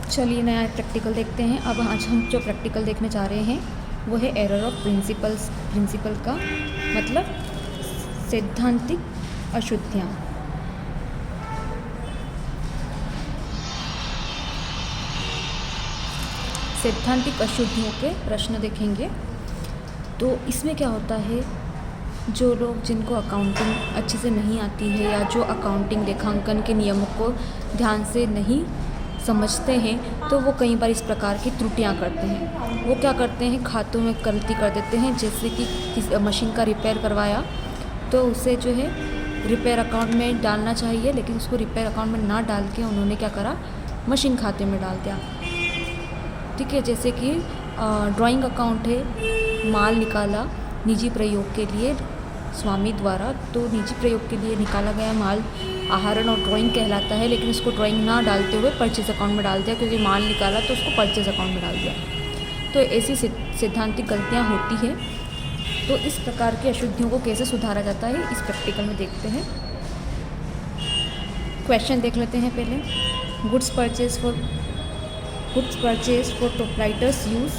चलिए नया प्रैक्टिकल देखते हैं। अब आज हम जो प्रैक्टिकल देखने जा रहे हैं वो है एरर ऑफ प्रिंसिपल का मतलब सैद्धांतिक अशुद्धियाँ। सैद्धांतिक अशुद्धियों के प्रश्न देखेंगे। तो इसमें क्या होता है, जो लोग जिनको अकाउंटिंग अच्छे से नहीं आती है या जो अकाउंटिंग लेखांकन के नियमों को ध्यान से नहीं समझते हैं तो वो कई बार इस प्रकार की त्रुटियां करते हैं। वो क्या करते हैं, खातों में गलती कर देते हैं। जैसे कि किसी मशीन का रिपेयर करवाया तो उसे जो है रिपेयर अकाउंट में डालना चाहिए, लेकिन उसको रिपेयर अकाउंट में ना डाल के उन्होंने क्या करा, मशीन खाते में डाल दिया। ठीक है, जैसे कि ड्राइंग अकाउंट है, माल निकाला निजी प्रयोग के लिए स्वामी द्वारा, तो निजी प्रयोग के लिए निकाला गया माल आहरण और ड्राइंग कहलाता है, लेकिन उसको ड्राइंग ना डालते हुए परचेज अकाउंट में डाल दिया, क्योंकि माल निकाला तो उसको परचेज अकाउंट में डाल दिया। तो ऐसी सैद्धांतिक गलतियाँ होती हैं। तो इस प्रकार की अशुद्धियों को कैसे सुधारा जाता है इस प्रैक्टिकल में देखते हैं। क्वेश्चन देख लेते हैं पहले। Goods purchase for proprietor's use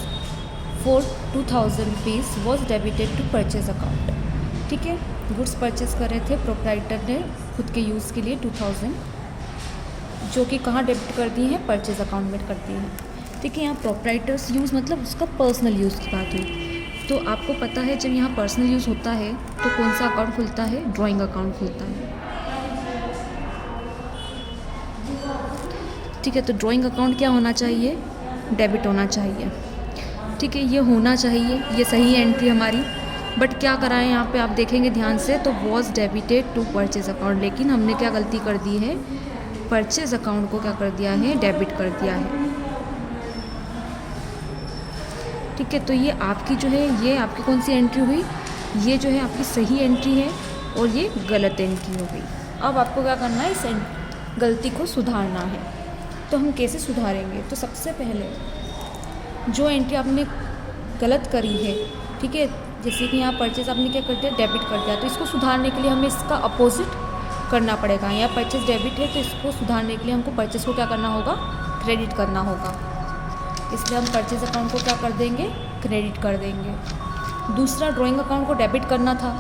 for 2000 rupees was debited to purchase account. ठीक है, गुड्स परचेज कर रहे थे प्रोप्राइटर ने खुद के यूज़ के लिए 2000, जो कि कहाँ डेबिट कर दी है, परचेज अकाउंट में कर दी है। ठीक है, यहाँ प्रोप्राइटर्स यूज़ मतलब उसका पर्सनल यूज़ की बात हुई। तो आपको पता है जब यहाँ पर्सनल यूज़ होता है तो कौन सा अकाउंट खुलता है, ड्राइंग अकाउंट खुलता है। ठीक है, तो ड्राइंग अकाउंट क्या होना चाहिए, डेबिट होना चाहिए। ठीक है, ये होना चाहिए, ये सही एंट्री हमारी। बट क्या करा है यहाँ पे आप देखेंगे ध्यान से, तो was debited to purchase account, लेकिन हमने क्या गलती कर दी है, परचेज अकाउंट को क्या कर दिया है, डेबिट कर दिया है। ठीक है, तो ये आपकी जो है, ये आपकी कौन सी एंट्री हुई, ये जो है आपकी सही एंट्री है और ये गलत एंट्री हो गई। अब आपको क्या करना है, इस गलती को सुधारना है। तो हम कैसे सुधारेंगे, तो सबसे पहले जो एंट्री आपने गलत करी है, ठीक है, जैसे कि यहाँ परचेज आपने क्या कर दिया, डेबिट कर दिया, तो इसको सुधारने के लिए हमें इसका अपोजिट करना पड़ेगा। यहाँ परचेज डेबिट है तो इसको सुधारने के लिए हमको परचेज को क्या करना होगा, क्रेडिट करना होगा। इसलिए हम परचेज अकाउंट को क्या कर देंगे, क्रेडिट कर देंगे। दूसरा, ड्राइंग अकाउंट को डेबिट करना था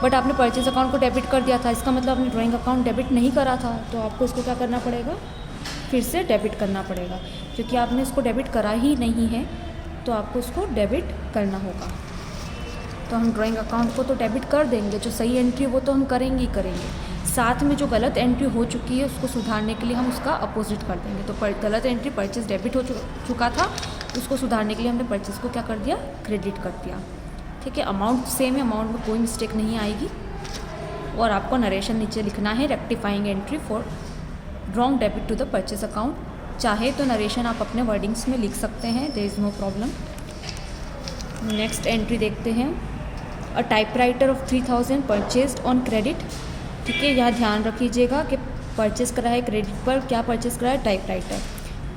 बट आपने परचेज अकाउंट को डेबिट कर दिया था, इसका मतलब आपने ड्राइंग अकाउंट डेबिट नहीं करा था, तो आपको इसको क्या करना पड़ेगा, फिर से डेबिट करना पड़ेगा। क्योंकि आपने इसको डेबिट करा ही नहीं है तो आपको इसको डेबिट करना होगा। तो हम ड्राइंग अकाउंट को तो डेबिट कर देंगे, जो सही एंट्री वो तो हम करेंगे ही करेंगे, साथ में जो गलत एंट्री हो चुकी है उसको सुधारने के लिए हम उसका अपोजिट कर देंगे। तो गलत एंट्री परचेज डेबिट हो चुका था, उसको सुधारने के लिए हमने परचेज को क्या कर दिया, क्रेडिट कर दिया। ठीक है, अमाउंट सेम है, अमाउंट में कोई मिस्टेक नहीं आएगी। और आपको नरेशन नीचे लिखना है, rectifying entry for wrong debit to the purchase account. चाहे तो नरेशन आप अपने वर्डिंग्स में लिख सकते हैं, there is no problem. Next entry देखते हैं। A typewriter of 3000 purchased on credit. ठीक है, यहाँ ध्यान रखिएगा कि परचेज करा है क्रेडिट पर, क्या परचेज करा है, टाइपराइटर।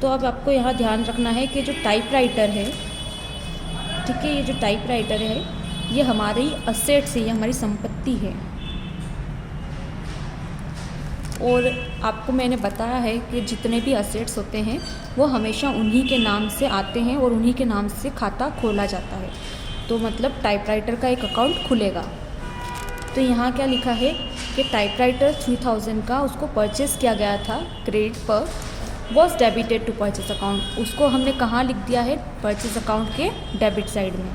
तो अब आपको यहाँ ध्यान रखना है कि जो टाइपराइटर है, ठीक है, ये जो टाइपराइटर है ये हमारी असेट्स है, ये हमारी संपत्ति है। और आपको मैंने बताया है कि जितने भी असेट्स होते हैं वो हमेशा उन्हीं के नाम से आते हैं और उन्हीं के नाम से खाता खोला जाता है। तो मतलब टाइपराइटर का एक अकाउंट खुलेगा। तो यहाँ क्या लिखा है कि टाइपराइटर 3000 का उसको परचेज़ किया गया था क्रेडिट पर, was debited to purchase account. उसको हमने कहाँ लिख दिया है, परचेज अकाउंट के डेबिट साइड में।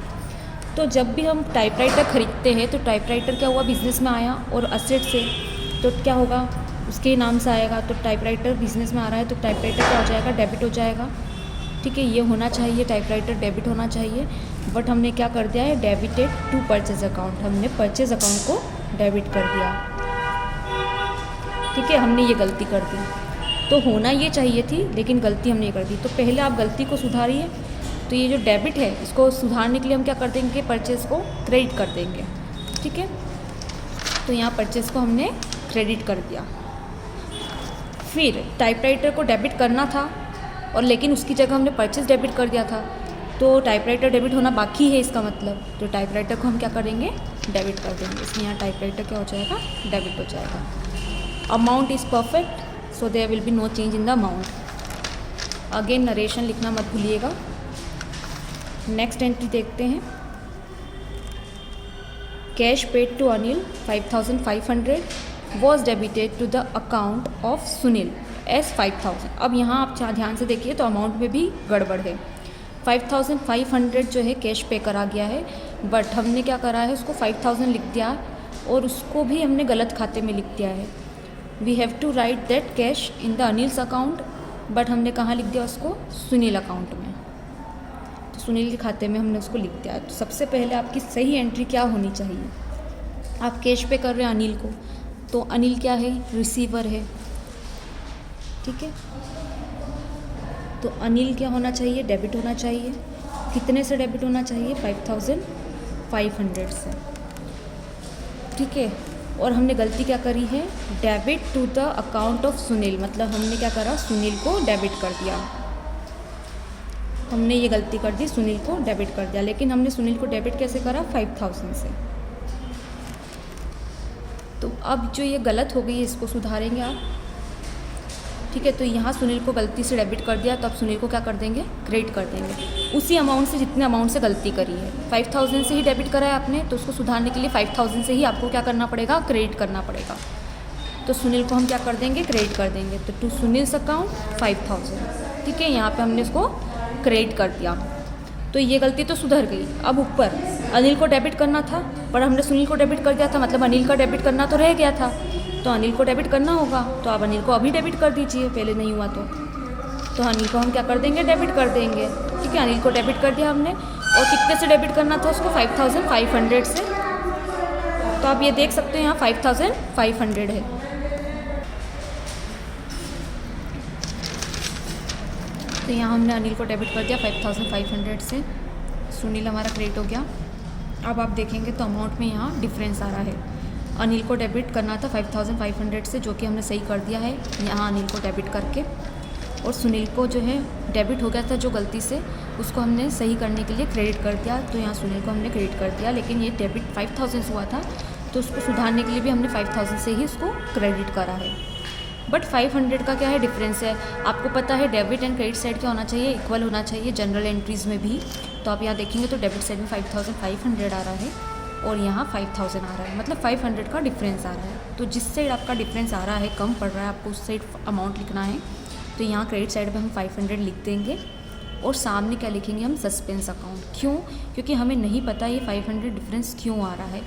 तो जब भी हम टाइपराइटर ख़रीदते हैं तो टाइपराइटर क्या हुआ, बिज़नेस में आया और असेट से, तो क्या होगा, उसके नाम से आएगा। तो टाइपराइटर बिज़नेस में आ रहा है तो टाइपराइटर क्या हो जाएगा, डेबिट हो जाएगा। ठीक है, ये होना चाहिए, टाइपराइटर डेबिट होना चाहिए, बट हमने क्या कर दिया है, डेबिटेड टू परचेज अकाउंट, हमने परचेज अकाउंट को डेबिट कर दिया। ठीक है, हमने ये गलती कर दी। तो होना ये चाहिए थी लेकिन गलती हमने कर दी। तो पहले आप गलती को सुधारिए। तो ये जो डेबिट है इसको सुधारने के लिए हम क्या कर देंगे, परचेज को क्रेडिट कर देंगे। ठीक है, तो यहाँ परचेज को हमने क्रेडिट कर दिया। फिर टाइपराइटर को डेबिट करना था और लेकिन उसकी जगह हमने परचेज डेबिट कर दिया था, तो टाइपराइटर डेबिट होना बाकी है इसका मतलब। तो टाइपराइटर को हम क्या करेंगे, डेबिट कर देंगे। इसलिए यहाँ टाइपराइटर क्या हो जाएगा, डेबिट हो जाएगा। Amount is perfect, so there will be no change in the amount. Again narration लिखना मत भूलिएगा। नेक्स्ट एंट्री देखते हैं। Cash paid to Anil 5500 was debited to the account of Sunil S 5000। अब यहाँ आप ध्यान से देखिए तो अमाउंट में भी गड़बड़ है। 5500 जो है कैश पे करा गया है, बट हमने क्या करा है, उसको 5000 लिख दिया और उसको भी हमने गलत खाते में लिख दिया है। We have to write that cash in the Anil's account, but हमने कहाँ लिख दिया उसको, सुनील अकाउंट में। तो सुनील के खाते में हमने उसको लिख दिया। तो सबसे पहले आपकी सही एंट्री क्या होनी चाहिए, आप कैश पे कर रहे हैं अनिल को, तो अनिल क्या है, रिसीवर है, ठीक है। तो अनिल क्या होना चाहिए, डेबिट होना चाहिए। कितने से डेबिट होना चाहिए, 5500 से, ठीक है। और हमने गलती क्या करी है, debit to the account of Sunil, मतलब हमने क्या करा, सुनील को डेबिट कर दिया। हमने ये गलती कर दी, सुनील को डेबिट कर दिया, लेकिन हमने सुनील को डेबिट कैसे करा, 5000 से। तो अब जो ये गलत हो गई है इसको सुधारेंगे आप, ठीक है। तो यहाँ सुनील को गलती से डेबिट कर दिया, तो अब सुनील को क्या कर देंगे, क्रेडिट कर देंगे उसी अमाउंट से जितने अमाउंट से गलती करी है। 5000 से ही डेबिट करा है आपने, तो उसको सुधारने के लिए 5000 से ही आपको क्या करना पड़ेगा, क्रेडिट करना पड़ेगा। तो सुनील को हम क्या कर देंगे, क्रेडिट कर देंगे। तो टू सुनील्स अकाउंट 5000, ठीक है। यहाँ पे हमने इसको क्रेडिट कर दिया, तो ये गलती तो सुधर गई। अब ऊपर अनिल को डेबिट करना था, पर हमने सुनील को डेबिट कर दिया था, मतलब अनिल का डेबिट करना तो रह गया था, तो अनिल को डेबिट करना होगा। तो आप अनिल को अभी डेबिट कर दीजिए, पहले नहीं हुआ तो अनिल को हम क्या कर देंगे, डेबिट कर देंगे, ठीक है। अनिल को डेबिट कर दिया हमने, और कितने से डेबिट करना था उसको, 5500 से। तो आप ये देख सकते हैं यहाँ 5500 है। तो यहाँ हमने अनिल को डेबिट कर दिया 5500 से, सुनील हमारा क्रेडिट हो गया। अब आप देखेंगे तो अमाउंट में यहाँ डिफरेंस आ रहा है। अनिल को डेबिट करना था 5500 से, जो कि हमने सही कर दिया है यहाँ अनिल को डेबिट करके, और सुनील को जो है डेबिट हो गया था जो गलती से, उसको हमने सही करने के लिए क्रेडिट कर दिया। तो यहाँ सुनील को हमने क्रेडिट कर दिया, लेकिन ये डेबिट 5000 से हुआ था, तो उसको सुधारने के लिए भी हमने 5000 से ही उसको क्रेडिट करा है। बट 500 का क्या है, डिफरेंस है। आपको पता है डेबिट एंड क्रेडिट साइड क्या होना चाहिए, इक्वल होना चाहिए जनरल एंट्रीज़ में भी। तो आप यहाँ देखेंगे तो डेबिट साइड में 5500 आ रहा है और यहाँ 5000 आ रहा है, मतलब 500 का डिफरेंस आ रहा है। तो जिस साइड आपका डिफरेंस आ रहा है, कम पड़ रहा है, आपको उस साइड अमाउंट लिखना है। तो यहाँ क्रेडिट साइड पे हम 500 लिख देंगे, और सामने क्या लिखेंगे हम, सस्पेंस अकाउंट। क्यों, क्योंकि हमें नहीं पता ये 500 डिफरेंस क्यों आ रहा है।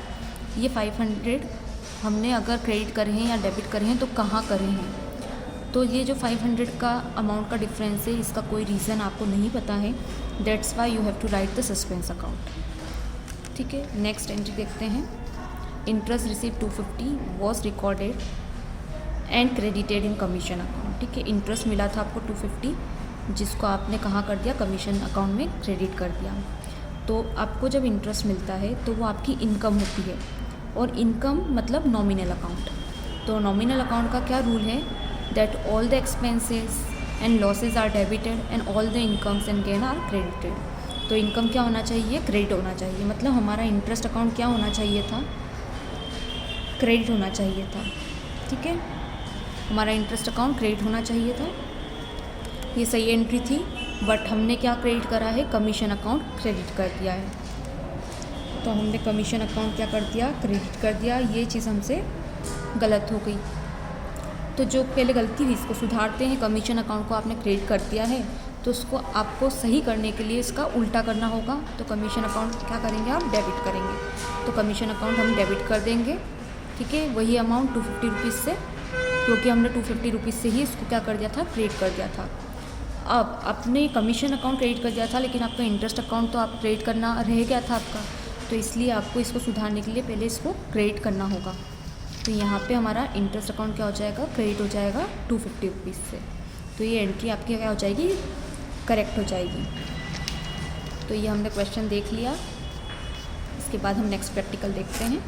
ये 500 हमने अगर क्रेडिट करे हैं या डेबिट करे हैं तो कहाँ करे हैं। तो ये जो 500 का अमाउंट का डिफरेंस है, इसका कोई रीज़न आपको नहीं पता है, that's why you have to write the suspense account, ठीक है। नेक्स्ट एंट्री देखते हैं। Interest receive 250 was recorded and credited in commission account, ठीक है। इंटरेस्ट मिला था आपको 250, जिसको आपने कहाँ कर दिया, कमीशन अकाउंट में क्रेडिट कर दिया। तो आपको जब इंटरेस्ट मिलता है तो वो आपकी इनकम होती है, और इनकम मतलब नॉमिनल अकाउंट। तो नॉमिनल अकाउंट का क्या रूल है, that all the expenses and losses are debited and all the incomes and gain are credited. तो इनकम क्या होना चाहिए, क्रेडिट होना चाहिए, मतलब हमारा इंटरेस्ट अकाउंट क्या होना चाहिए था, क्रेडिट होना चाहिए था, ठीक है। हमारा इंटरेस्ट अकाउंट क्रेडिट होना चाहिए था, ये सही एंट्री थी। बट हमने क्या क्रेडिट करा है, कमीशन अकाउंट क्रेडिट कर दिया है। तो हमने कमीशन अकाउंट क्या कर दिया, क्रेडिट कर दिया। ये चीज़ हमसे गलत हो गई। तो जो पहले गलती हुई इसको सुधारते हैं। कमीशन अकाउंट को आपने क्रेडिट कर दिया है, तो उसको आपको सही करने के लिए इसका उल्टा करना होगा। तो कमीशन अकाउंट क्या करेंगे, आप डेबिट करेंगे। तो कमीशन अकाउंट हम डेबिट कर देंगे, ठीक है। वही अमाउंट 250 रुपीज़ से, क्योंकि हमने 250 रुपीज़ से ही इसको क्या कर दिया था, क्रेडिट कर दिया था। अब आपने कमीशन अकाउंट क्रेडिट कर दिया था, लेकिन आपका इंटरेस्ट अकाउंट तो आप क्रेडिट करना रह गया था आपका, तो इसलिए आपको इसको सुधारने के लिए पहले इसको क्रेडिट करना होगा। तो यहाँ पे हमारा इंटरेस्ट अकाउंट क्या हो जाएगा, क्रेडिट हो जाएगा 250 रुपीज़ से। तो ये एंट्री आपकी क्या हो जाएगी, करेक्ट हो जाएगी। तो ये हमने क्वेश्चन देख लिया। इसके बाद हम नेक्स्ट प्रैक्टिकल देखते हैं।